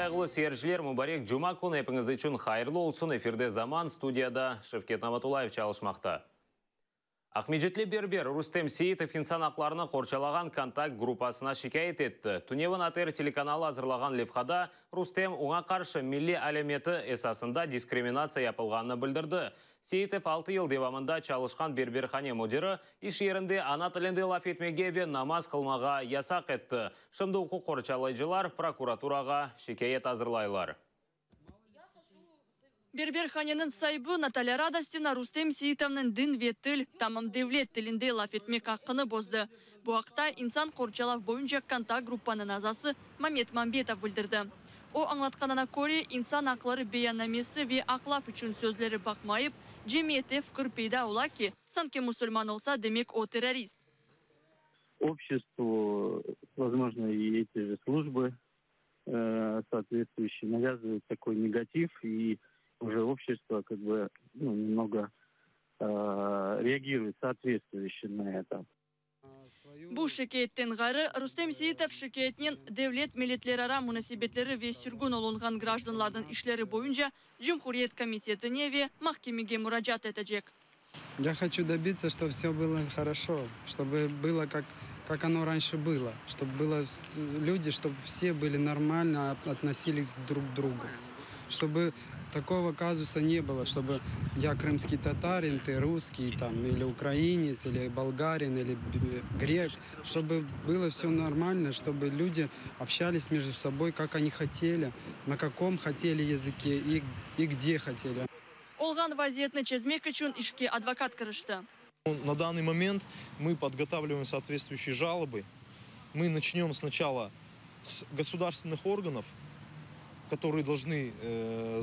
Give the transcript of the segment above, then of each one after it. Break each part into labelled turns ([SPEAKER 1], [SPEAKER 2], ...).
[SPEAKER 1] сайғылы сержілер Мүбарек Джума күн епіңіз үшін хайырлы олсын. Эфирде заман, студияда Шевкет Наматулаев чалышмақта. Ахмеджетле Бербер Рустем Сейітов инсан ақларыны қорчалаған контакт группасына шикайет етті. Түневін атер телеканалы азырлаған левхада Рустем оңа қаршы милли әлеметі эсасында дискриминация япылғанны білдірді. Сейітов 6 ел девамында чалышқан Берберхане модері иш ерінде ана тілінде лаф етмеге ве намаз қылмаға ясақ етті. Шымды оқу қорчалайжылар прокуратураға шикайет азырлайлар.
[SPEAKER 2] Берберханенің сайбы Наталья Радостина Рустем Сейітовның дін веттіл, тамам девлет тілінде лаф етмек аққыны бозды. Бұл ақта инсан қорчалав бойынша контакт группаның азасы Мамет Мамбетов білдірді. О аңлатқанына көре инсан ақлары беянамесі ве ақлаф үшін сөзлері бақмайып, жемиетте фкір пейда ола ки, санке мусульман олса демек о террорист.
[SPEAKER 3] Обществу, возможно, и эти же службы соответствующие навязывают такой негатив, и уже общество как бы немного реагирует соответствующе на это.
[SPEAKER 2] Бұл шекеттен ғары Рустем Сейітов шекеттен девлет милетлерара мунасибетлері ве сүргін олынған гражданлардың ишлері бойынша Джумхуриет комитетіне ве махкемеге мұражат етежек.
[SPEAKER 4] Я хочу добиться, чтобы все было хорошо, чтобы было как оно раньше было, чтобы было люди, чтобы все были нормально, относились друг к другу. Чтобы такого казуса не было, чтобы я крымский татарин, ты русский, там, или украинец, или болгарин, или грек, чтобы было все нормально, чтобы люди общались между собой, как они хотели, на каком хотели языке и где хотели.
[SPEAKER 2] Олган вазиетны чезмек үшін ишке адвокат кірішті.
[SPEAKER 5] На данный момент мы подготавливаем соответствующие жалобы. Мы начнем сначала с государственных органов, которые должны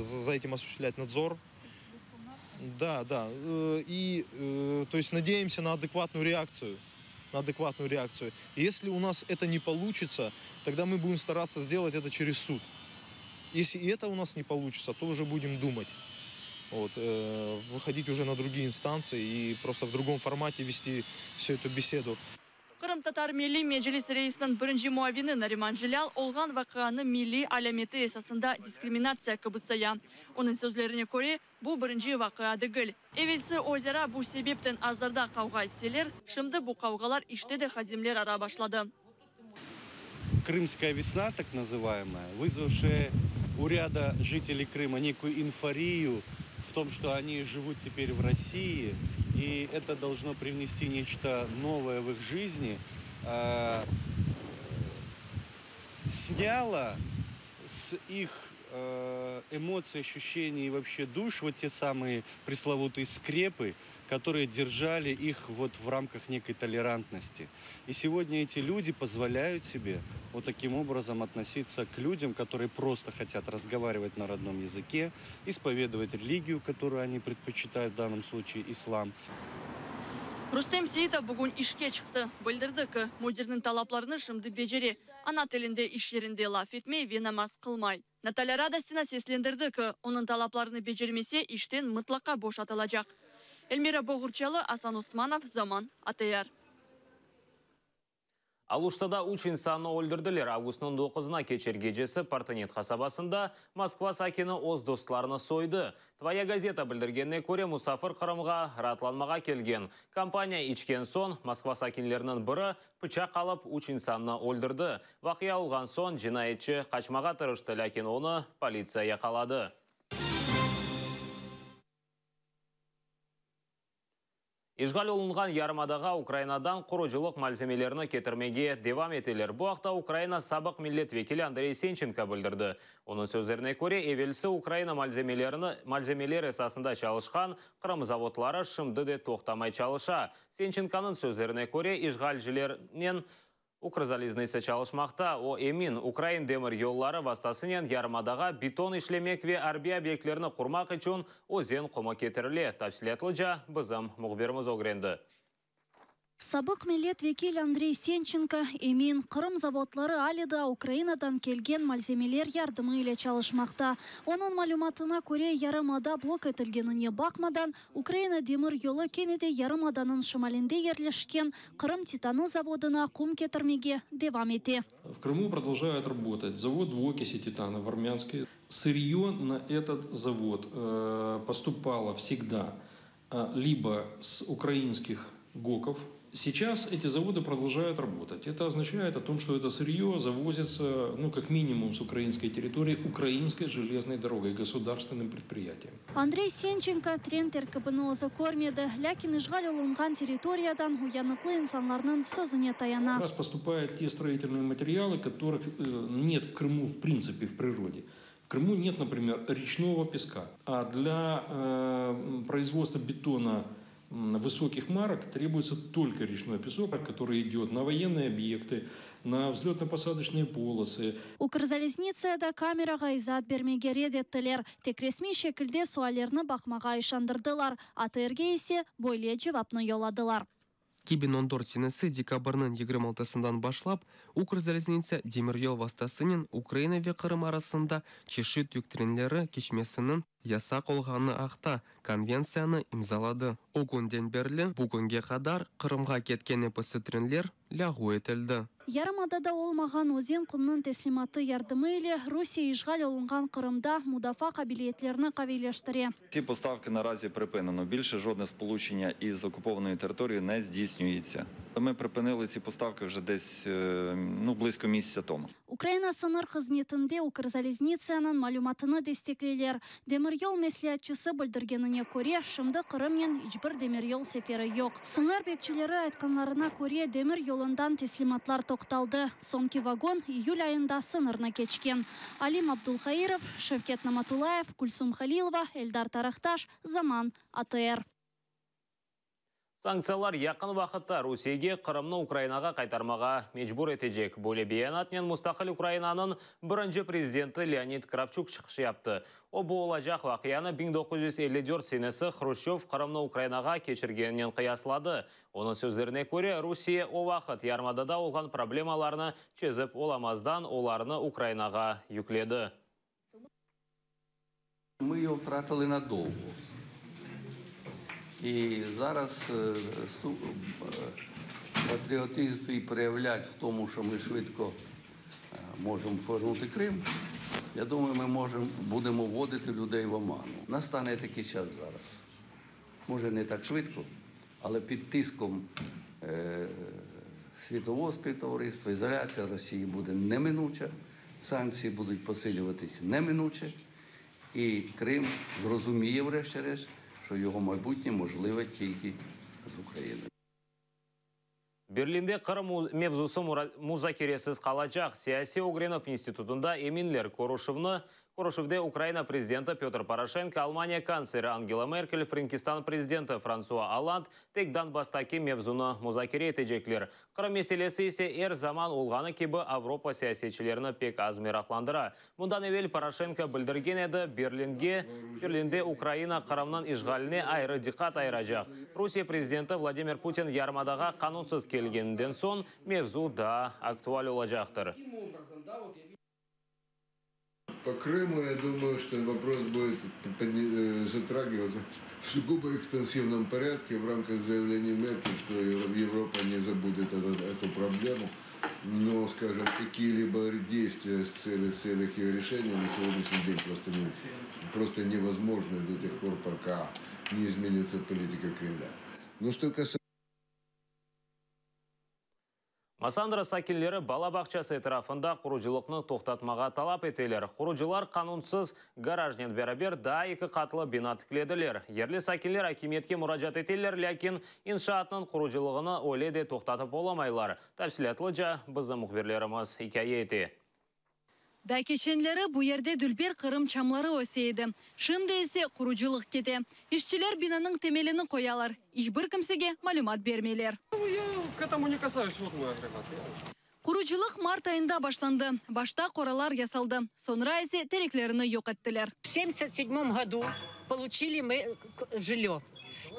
[SPEAKER 5] за этим осуществлять надзор. Да. И то есть надеемся на адекватную реакцию. И если у нас это не получится, тогда мы будем стараться сделать это через суд. Если и это у нас не получится, то уже будем думать. Выходить уже на другие инстанции и просто в другом формате вести всю эту беседу.
[SPEAKER 2] Қырым татар милли межлис рейсінің бірінші муавины Нариман Жилял олған вақиғаны милли әлеметі есасында дискриминация кыбысая. Оның сөзлеріне көре, бұл бірінші вақиға дегіл. Эвелсі озера бұл себептен аздарда қауға етселер, шымды бұл қауғалар іште де хадимлер ара башлады.
[SPEAKER 6] Крымская весна, так называемая, вызвавшая у ряда жителей Крыма некую эйфорию в том, что они живут теперь в России, и это должно привнести нечто новое в их жизни, сняло с их эмоций, ощущений и вообще душ вот те самые пресловутые скрепы, которые держали их вот в рамках некой толерантности. И сегодня эти люди позволяют себе вот таким образом относиться к людям, которые просто хотят разговаривать на родном языке, исповедовать религию, которую они предпочитают, в данном случае ислам.
[SPEAKER 2] Рустем Сейітов бүгін ішке шықты. Білдірді кі, модернің талапларыны шымды бежере. Ана тілінде иш жерінде лаф етмей, ве намаз қылмай. Наталья Радостина сеслендірді кі, оның талапларыны бежермесе, іштен мұтлақа бошатылacak. Эльмира Боғырчалы, Асан Османов, Заман, АТР.
[SPEAKER 1] Алуштада 3 инсанны өлдірділер. Августның 9-на кечер кечесі Партенет қасабасында Москва сакені оз достарыны сойды. Твоя газета білдіргенне көре мұсафыр Қырымға ратланмаға келген. Компания ичкен сон Москва сакенлерінің бірі пычақ алып 3 инсанны өлдірді. Вақия олған сон жинаетчі қачмаға тұрышты, ләкин оны полиция яқалады. Ишғал олынған ярмадаға Украинадан құрыжылық мальземелеріні кетірмеге девам етелер. Бұл ақта Украина сабық милlet векілі Андрей Сенченко білдірді. Оның сөздеріне көре, евелсі Украина мальземелер есасында чалышқан Қырым заводлары шымды де тоқтамай чалыша. Сенченканың сөздеріне көре, ишғал жилерінен Укрзализнысы чалышмақта, о емин Украин демір yolları вастасынен ярмадаға бетон ишлемек ве арби объектлеріні құрмақ үшін озен құмы кетіріле. Тапсилетліжа бізім мұғберіміз огренді.
[SPEAKER 7] Сабық милет векил Андрей Сенченко Эмин Қырым заводлары алида Украинадан келген мальземелер ярдымы иле чалышмақта. Оның малюматына көре ярымада блок етілгеніне бақмадан Украина демір yolu кенеде ярымаданын шымалінде ерлешкен Қырым титаны заводына құм кетірмеге девам ете.
[SPEAKER 8] В Крыму продолжает работать завод двуокиси титана в Армянске. Сырье на этот завод поступало всегда либо с украинских ГОКов. Сейчас эти заводы продолжают работать. Это означает о том, что это сырье завозится, как минимум, с украинской территории, украинской железной дорогой, государственным предприятием.
[SPEAKER 7] Андрей Сенченко трентер КБНОЗы кормеді. Ләкин ишғал олынған территориядан уяныклы инсанларның сөзіне таяна.
[SPEAKER 8] Как раз поступают те строительные материалы, которых нет в Крыму в принципе в природе. В Крыму нет, например, речного песка. А для производства бетона высоких марок требуется только речной песок, который идет на военные объекты, на взлетно-посадочные полосы.
[SPEAKER 7] Укрзалезницада камераға изат бермеге редеттілер. Тек ресми шекілде суалерні бақмаға ишандырдылар. АТР-ге есе бойле жевапны yoladылар.
[SPEAKER 9] 2014 сенесі декабрның 26-сынан башлап, Укрзалезница демиръел вастасының Украина ве Қырым арасында чеши түктірінлері кешмесінің яса қолғаны ақта конвенцияны имзалады. О күнден берлі бүгінге қадар Қырымға кеткен эпоситрінлер лягу етілді.
[SPEAKER 7] Ярымадада олмаған өзен құмның теслиматы ярдымы иле Русия ишғал олынған Қырымда мудафа қабілетлеріні қавилештіре.
[SPEAKER 10] Ці поставки наразі припинено. Більше жодне сполучення із окупованої території не здійснюється. Ми припинили ці поставки вже десь близько місяця тому.
[SPEAKER 7] Украина сыныр қызметінде Укрзалезницаның малюматыны дестеклелер. Демиръел мәслихатчысы білдіргеніне көре, шымды Қырыммен ичбір демиръел сефері yok. Сыңар бекчілері айтқанларына көре демиръелындан теслиматлар тоқталды. Сонки вагон июль айында сынырына кечкен. Алим Абдулхаиров, Шевкет Наматулаев, Кульсум Халилова, Эльдар Тарахташ, Заман, АТР.
[SPEAKER 1] Санкциялар яқын вақытта Русияге Қырымны Украинаға қайтармаға мечбур етежек. Бөле бейанатнен Мұстақыл Украинаның бірінші президенті Леонид Кравчук шықшы япты. О болажақ вақияны 1954 сенесі Хрущев Қырымны Украинаға кешіргенінен қияслады. Оның сөздеріне көре, Русия о вақыт ярмадада олған проблемаларны чезіп оламаздан оларны Украинаға юкледі.
[SPEAKER 11] Ми його втратили надовго. І зараз патріотизм свій проявлять в тому, що ми швидко можемо повернути Крим. Я думаю, ми будемо вводити людей в оману. Настане такий час зараз. Може не так швидко, але під тиском світового співтовариства ізоляція Росії буде неминуча, санкції будуть посилюватися неминуче, і Крим зрозуміє врешті-решт, що його майбутнє можливе тільки з України.
[SPEAKER 1] Берлинде Қырым мевзусы музакересіз қалачақ. Сияси Угренов институтында Эминлер Корушевде Украина президенті Петр Порошенко, Алмания канцлері Ангела Меркель, Франкистан президенті Франсуа Олланд тек Донбастаки мевзуны музакере етежеклер. Қырым меселесі есе заман олғаны кебі Авропа сиясетчілеріні пек аз мерақландыра. Мұндан евел Порошенко білдірген еді Берлинде Украина Қырымның ишғаліне айры диқат айрajақ. Русия президенті Владимир Путин ярмадаға қанунсыз келгенінден сон мевзу да актуаль олажақтыр.
[SPEAKER 12] По Крыму, я думаю, что вопрос будет затрагиваться в сугубо экстенсивном порядке в рамках заявления Меркель, что Европа не забудет эту проблему. Но, скажем, какие-либо действия в целях ее решения на сегодняшний день просто невозможны до тех пор, пока не изменится политика Кремля. Но что касается...
[SPEAKER 1] Масандра сакиллері балабақчасы етрафында құружылықны тоқтатмаға талап етелер. Құружылар қанунсыз гаражнен бәрабер да екі қатылы бина тікледілер. Ерлі сакиллер акиметке мұражат етелер, ләкин иншаатның құружылығыны оледе тоқтатып оламайлар. Тәпсілетлі жа біздің мұхберлеріміз хикая еті.
[SPEAKER 2] Да кешенлері бұл ерде дүлбер Қырым чамлары өсейді. Шынды есе құружылық кете. Ишчілер бинаның темеліні қоялар. Ишбір кімсеге малюмат бермелер.
[SPEAKER 13] К этому не касаюсь, вот мой агрегат.
[SPEAKER 2] Құружылық март айында баштанды. Башта қоралар ясалды. Сонра есе тереклеріні yok еттілер.
[SPEAKER 14] В 1977 году получили мы жилье.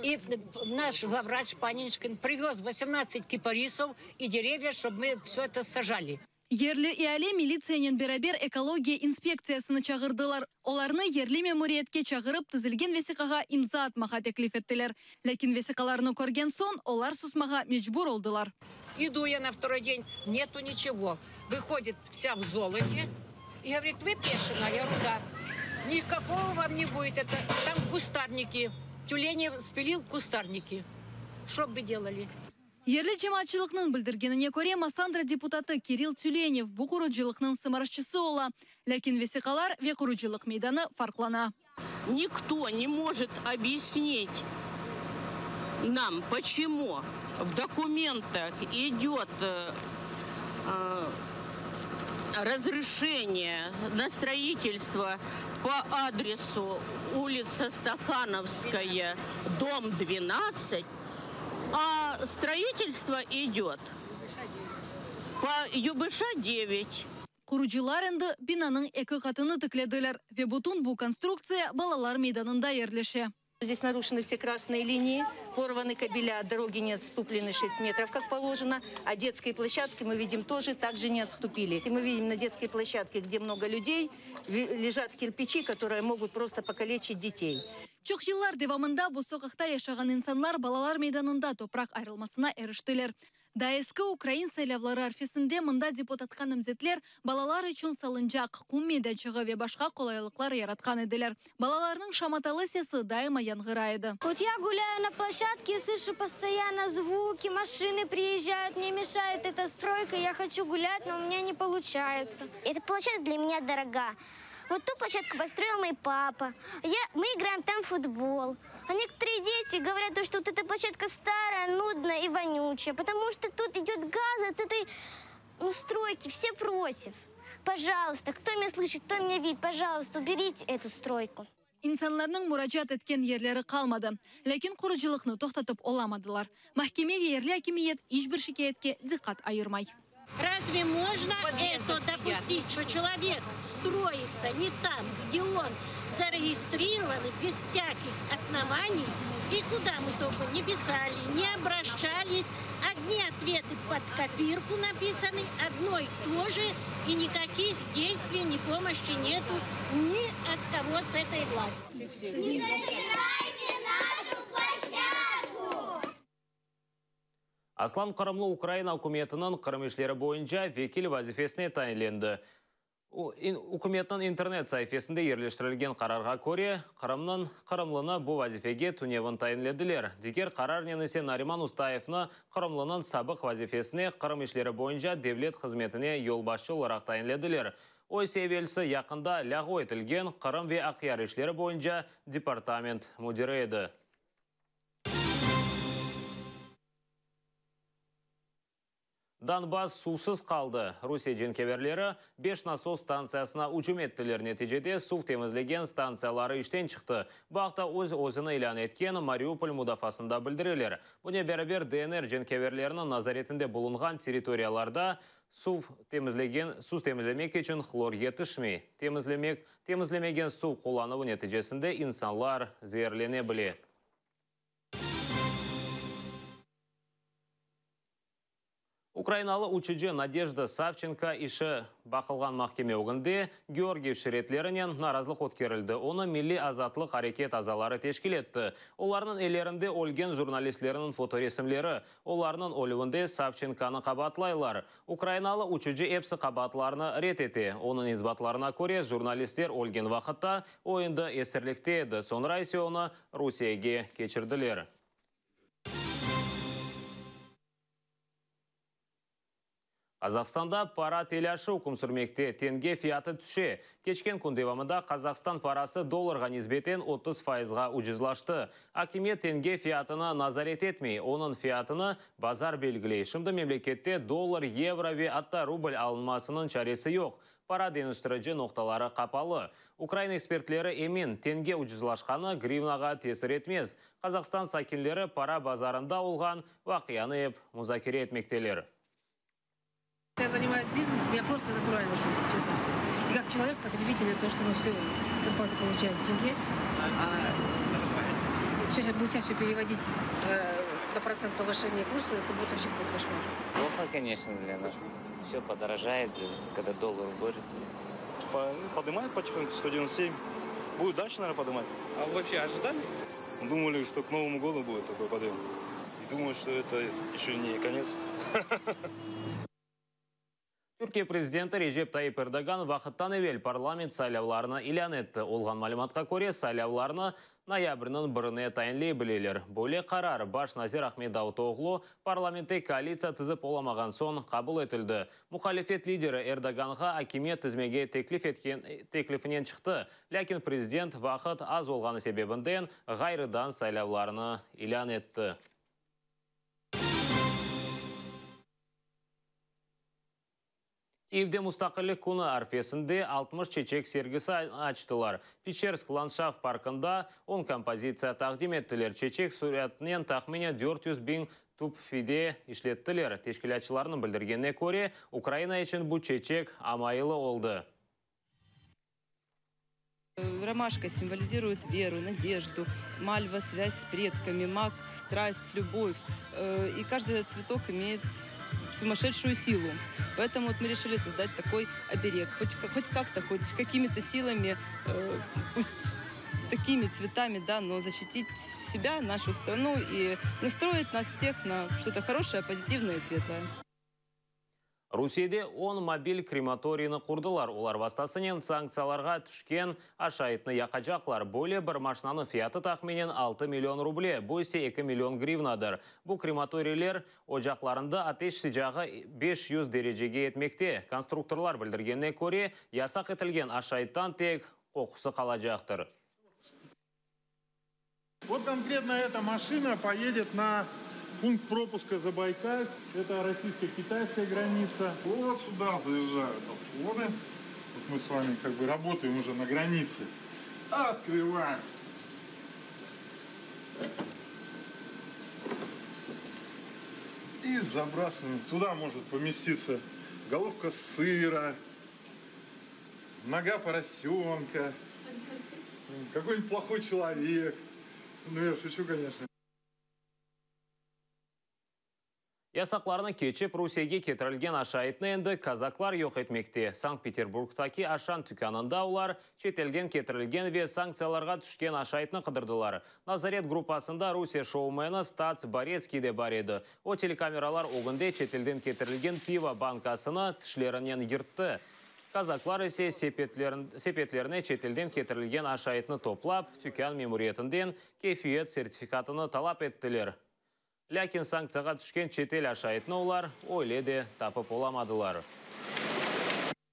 [SPEAKER 14] И наш главврач Паниншкин привез 18 кипарисов и деревья, чтобы мы все это сажали.
[SPEAKER 7] Ерлі иәле милициямен берабер экология инспекциясыны чағырдылар. Оларны ерлі мемориетке чағырып тізілген весиқаға имза атмаға теклиф еттілер. Ләкин весиқаларны көрген сон, олар сусмаға мечбур олдылар.
[SPEAKER 14] Иду я на второй день, нету ничего. Выходит вся в золоте и говорит, вы бешеная руда. Никакого вам не будет. Это там кустарники. Тюлени спилил кустарники. Что бы делали?
[SPEAKER 7] Ерлі жематчылықның білдіргеніне көре Масандра депутаты Кирилл Тюленев бұл құрыжылықның сымарашчысы ола. Ләкин весиқалар векұрыжылық мейданы фарқлана.
[SPEAKER 15] Никто не может объяснить нам, почему в документах идет разрешение на строительство по адресу улица Стахановская, дом 12, а строительство идет по ЮБШ 9.
[SPEAKER 7] Құрыжылар енді бинаның екі қатыны тікледілер. Ве бұтын бұл конструкция балалар мейданында ерлеше.
[SPEAKER 16] Здесь нарушены все красные линии, порваны кабеля, дороги не отступлены 6 метров, как положено, а детские площадки мы видим тоже также не отступили. И мы видим на детской площадке, где много людей, лежат кирпичи, которые могут просто покалечить детей.
[SPEAKER 7] Çok yıllar devamında bu sokakta yaşayan insanlar балалар meydanında toprak ayrılmasına eriştiler. Da eski Ukrayn saylavları arifesinde mında депутатқа namzetler balalar için salınacak, kum meydanчығы ve başka kolaylıklar yaratkan ediler. Balalarının şamatalı sesi daima яңғырайды.
[SPEAKER 17] Вот я гуляю на площадке, слышу постоянно звуки, машины приезжают, мне мешает эта стройка, я хочу гулять, но у меня не получается.
[SPEAKER 18] Эта площадка для меня дорога. Вот ту площадку построил мой папа. Мы играем там в футбол. А некоторые дети говорят, что вот эта площадка старая, нудная и вонючая, потому что тут идет газ от этой стройки, все против. Пожалуйста, кто меня слышит, кто меня видит, пожалуйста, уберите эту стройку.
[SPEAKER 7] İnsanlarının müracaat etken yerleri kalmadı. Lakin kuruculuknu toxtatıp olamadılar. Mahkeme ve yerli hakimiyet hiçbir şikayetke dikkat ayırmay.
[SPEAKER 19] Разве можно это допустить, что человек строится не там, где он зарегистрирован без всяких оснований, и куда мы только не писали, не обращались, одни ответы под копирку написаны, одно и то же, и никаких действий, ни помощи нету ни от кого с этой власти.
[SPEAKER 17] Не забирайте нашу площадку!
[SPEAKER 1] Аслан Қарымлы Украина үкіметінің қырымешлері бойынша векіл вазифесіне тайынленді. Үкіметінің интернет сайфесінде ерлештірілген қарарға көре, Қырымлыны бұл вазифеге түневін тайынледілер. Дегер қарар ненесе Нариман Устаевны Қырымлының сабық вазифесіне қырымешлері бойынша девлет қызметіне елбасшы оларақ тайынледілер. Ой себелісі яқында лағу етілген Қырым ве Ақияр ішлері бойынша департамент мудирі еді. Донбасс сусыз қалды. Русия женкеверлері 5 насос станциясына үчім еттілер. Нәтижеде су темізлеген станциялары іштен шықты. Бақта өз-өзіні илан еткен Мариуполь мұдафасында білдірелер. Бұне бәрібер ДНР женкеверлерінің назаретінде бұлынған территорияларда су темізлемек үшін хлор етішмей. Темізлемеген су қолануы нәтижесінде инсанлар зерлене біле. Украиналы учыжы Надежда Савченко іші бақылған махкеме оғынды Георгиев шіретлерінен наразылық өткерілді. Оны милли азатлық харекет азалары тешкіл етті. Оларының елерінде өлген журналистлерінің фоторесімлері, оларының өлуінде Савченканы қабатлайлар. Украиналы учыжы епсі қабатларыны рет ете. Оның избатларына көре журналистер өлген вақытта ойынды есірлікте еді. Сонрай оны Русияге кечірділер. Қазақстанда пара теляшы үкім сүрмекте тенге фияты түше. Кечкен күн девамында Қазақстан парасы долларға низбетен 30%-ға ұжызлашты. Акимет тенге фиятыны назарет етмей, оның фиятыны базар белгілей. Шымды мемлекетте доллар, евро ве атта рубль алынмасының чаресі жоқ. Пара деністіріжі ноқталары қапалы. Украина экспертлері емін тенге ұжызлашқаны гривнаға тесір етмез. Қазақстан сакинлері пара базарында олған вақияны еп музакире етмектелер.
[SPEAKER 20] Я занимаюсь бизнесом, я просто натурально шутка, честно сказать. И как человек, потребитель, то, что мы все зарплаты получаем в тенге, Сейчас будете все переводить на процент повышения курса, это будет вообще какой-то кошмар.
[SPEAKER 21] Плохо, конечно, для нас. Все подорожает же, когда доллар вырос.
[SPEAKER 22] Поднимает потихоньку 197. Будет дальше, наверное, поднимать.
[SPEAKER 13] А вы вообще ожидали?
[SPEAKER 22] Думали, что к Новому году будет такой подъем. И думаю, что это еще не конец.
[SPEAKER 1] Түркия президенті Режеп Тайип Эрдоган вақыттан evvel парламент сайлауларына илан етті. Олған малыматқа көре сайлауларына ноябрьнің 1-іне тайынлей білелер. Бөле қарар баш Назир Ахмед Даутоғлу парламентте коалиция тізіп оламаған сон қабыл етілді. Мұхалифет лидері Эрдоганға акимет тізмеге теклифінен шықты. Ләкин президент вақыт аз олғаны себебінден ғайрыдан сайлауларына илан етті. Киевде мұстақылық күні арфесінде 60 чечек сергісі açtılar. Печерск ландшафт паркында 10 композиция тақдим еттілер. Чечек суретінен тахмине 400.000 туп фиде ішлеттілер. Тешкілятшыларының білдіргеніне көре, Украина үшін бұл чечек амайлы олды.
[SPEAKER 23] Ромашка символизирует веру, надежду, мальва – связь с предками, мак – страсть, любовь. И каждый цветок имеет сумасшедшую силу. Поэтому вот мы решили создать такой оберег. Хоть как-то, хоть какими-то силами, пусть такими цветами, да, но защитить себя, нашу страну и настроить нас всех на что-то хорошее, позитивное и светлое.
[SPEAKER 1] Русияде 10 мобиль крематорийны құрдылар. Олар бастасынен санкцияларға түшкен ашайтыны яқажақлар. Бөле бір машинаның фияты тақменен 6 миллион рубле, бөйсе 2 миллион гривнадыр. Бұл крематорийлер очақларында атеш сижағы 500 дәрежеге етмекте. Конструкторлар білдіргеніне көре, ясақ етілген ашайттан тек қоқысы қалажақтыр.
[SPEAKER 24] Вот конкретно эта машина поедет на пункт пропуска Забайкальск. Это российско-китайская граница. Вот сюда заезжают отходы. Вот мы с вами как бы работаем уже на границе. Открываем. И забрасываем. Туда может поместиться головка сыра, нога поросенка, какой-нибудь плохой человек. Ну, я шучу, конечно.
[SPEAKER 1] Ясақларына кечеп Русияге кетірілген ашайтыны енді казаклар йоқ етмекте. Санкт-Петербургтаки ашан түканында олар шетелден кетірілген ве санкцияларға түшкен ашайтыны қыдырдылар. Назарет группасында Русия шоумені Стац Борецкий де бар еді. О телекамералар оғынде шетелден кетірілген пива банкасыны тішлерінен ертті. Казаклар есе сепетлеріне шетелден кетірілген ашайтыны топлап, түкан мемориетінден кефиет сертификатыны талап еттілер. Ләкин санкцияға түшкен шетел ашайтыны олар ойледе тапып оламадылар.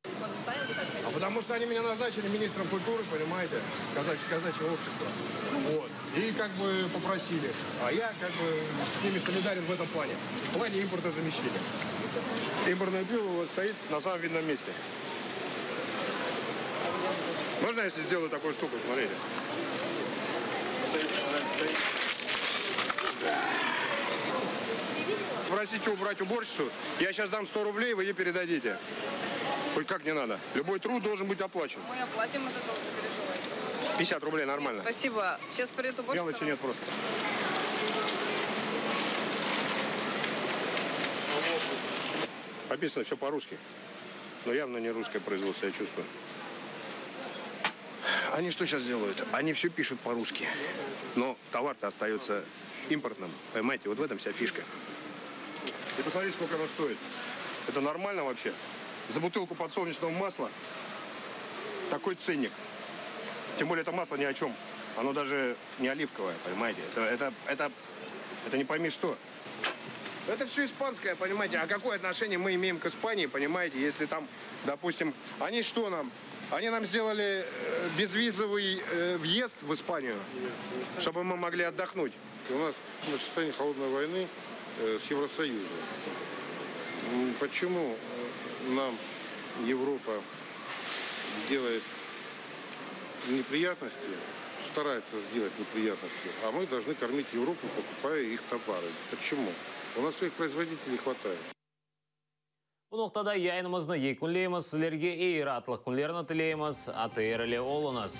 [SPEAKER 25] А потому что они меня назначили министром культуры, понимаете, казачьего общества. Вот. И как бы попросили. А я как бы с ними солидарен в этом плане. В плане импортозамещения. Импортное пиво вот стоит на самом видном месте. Можно, если сделаю такую штуку, смотрите? Просите убрать уборщицу, я сейчас дам 100 рублей, вы ей передадите. Хоть как не надо. Любой труд должен быть оплачен.
[SPEAKER 26] Мы оплатим это, тоже переживайте.
[SPEAKER 25] 50 рублей нормально.
[SPEAKER 26] Спасибо. Сейчас придет уборщица.
[SPEAKER 25] Мелочи нет просто. Написано все по-русски. Но явно не русское производство, я чувствую. Они что сейчас делают? Они все пишут по-русски. Но товар-то остается импортным. Понимаете, вот в этом вся фишка. И посмотрите, сколько оно стоит. Это нормально вообще? За бутылку подсолнечного масла такой ценник. Тем более это масло ни о чем. Оно даже не оливковое, понимаете? Это не пойми что. Это все испанское, понимаете? А какое отношение мы имеем к Испании, понимаете? Если там, допустим, они что нам? Они нам сделали безвизовый въезд в Испанию, чтобы мы могли отдохнуть.
[SPEAKER 24] У нас в состоянии холодной войны с Евросоюзом. Почему нам Европа делает неприятности, старается сделать неприятности, а мы должны кормить Европу, покупая их товары? Почему? У нас своих производителей хватает.
[SPEAKER 1] Бұл ноқтада яйынымызны екінлейміз, сілерге ейір атлық күнлеріні тілейміз, аты ерлі олыңыз.